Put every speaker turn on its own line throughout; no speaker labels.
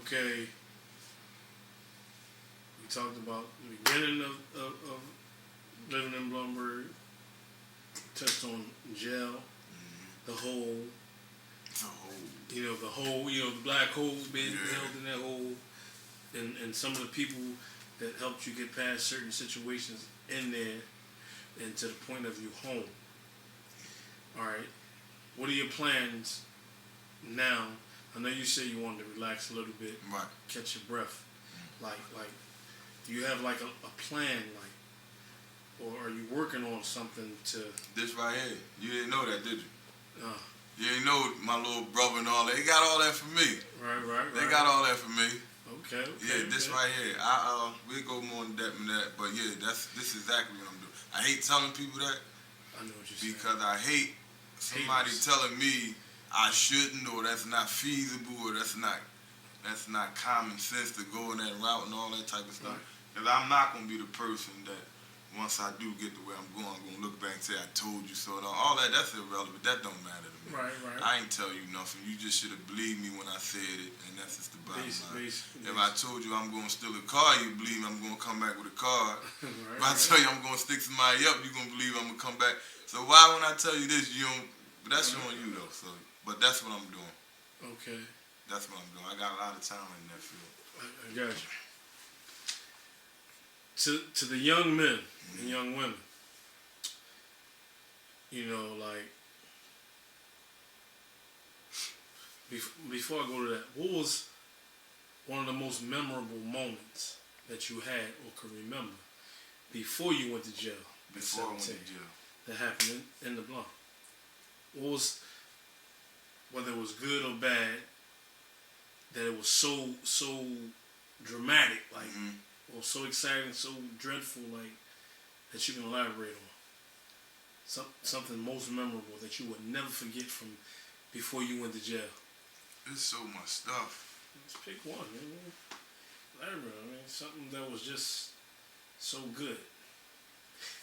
Okay. We talked about the beginning of living in Blumberg. Touched on jail, the hole. The black holes being held in that hole, and some of the people that helped you get past certain situations in there, and to the point of you home. All right. What are your plans now? I know you said you wanted to relax a little bit,
right?
Catch your breath. Like, do you have like a plan, like, or are you working on something to?
This right here, you didn't know that, did you? You didn't know my little brother and all that. They got all that for me.
Right.
They got all that for me.
Okay.
Yeah, this right here. We'll go more in depth in that, but yeah, this is exactly what I'm doing. I hate telling people that.
I know what you're saying.
Because I hate somebody telling me I shouldn't, or that's not feasible, or that's not common sense to go in that route and all that type of stuff. Because I'm not gonna be the person that once I do get to where I'm gonna look back and say I told you so. All that, that's irrelevant. That don't matter to me.
Right.
I ain't tell you nothing. You just should have believed me when I said it, and that's just the bottom line. If I told you I'm gonna steal a car, you believe me I'm gonna come back with a car. If I tell you I'm gonna stick somebody up, you gonna believe I'm gonna come back. So why when I tell you this, you don't? But that's on you though. So, but that's what I'm doing.
Okay.
That's what I'm doing. I got a lot of talent in that field.
I got you. To the young men and young women, like, before I go to that, what was one of the most memorable moments that you had or could remember before you went to jail?
Before I went to jail.
That happened in the block. What was, whether it was good or bad, that it was so dramatic, like, or so exciting, so dreadful, like, that you can elaborate on? Something most memorable that you would never forget from before you went to jail.
There's so much stuff.
Let's pick one, man. Elaborate. I mean, something that was just so good.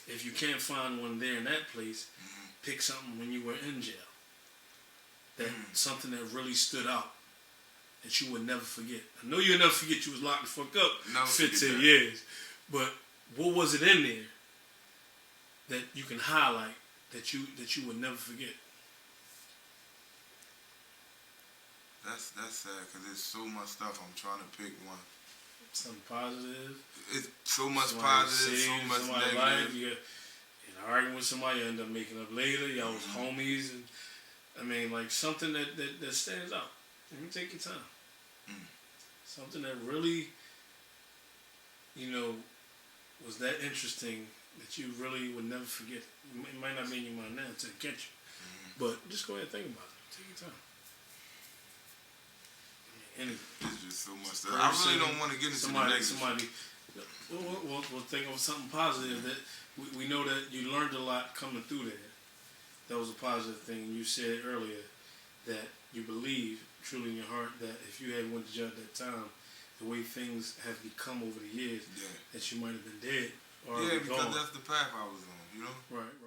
If you can't find one there in that place, pick something when you were in jail. That something that really stood out that you would never forget. I know you'll never forget you was locked the fuck up 15 years. But what was it in there that you can highlight that you would never forget?
That's sad because there's so much stuff. I'm trying to pick one.
Something positive.
It's so much positive, so much negative.
Life, you're arguing with somebody, you end up making up later. Y'all was homies, and I mean, like, something that stands out. Let me take your time. Something that really, was that interesting that you really would never forget. It might not be in your mind now until it catch you, but just go ahead and think about it. Take your time.
It's just so much stuff. I really don't want to get into the negative.
We'll think of something positive that we know that you learned a lot coming through there. That was a positive thing. You said earlier that you believe truly in your heart that if you had went to jail at that time, the way things have become over the years, that you might have been dead or
because that's the path I was on,
Right.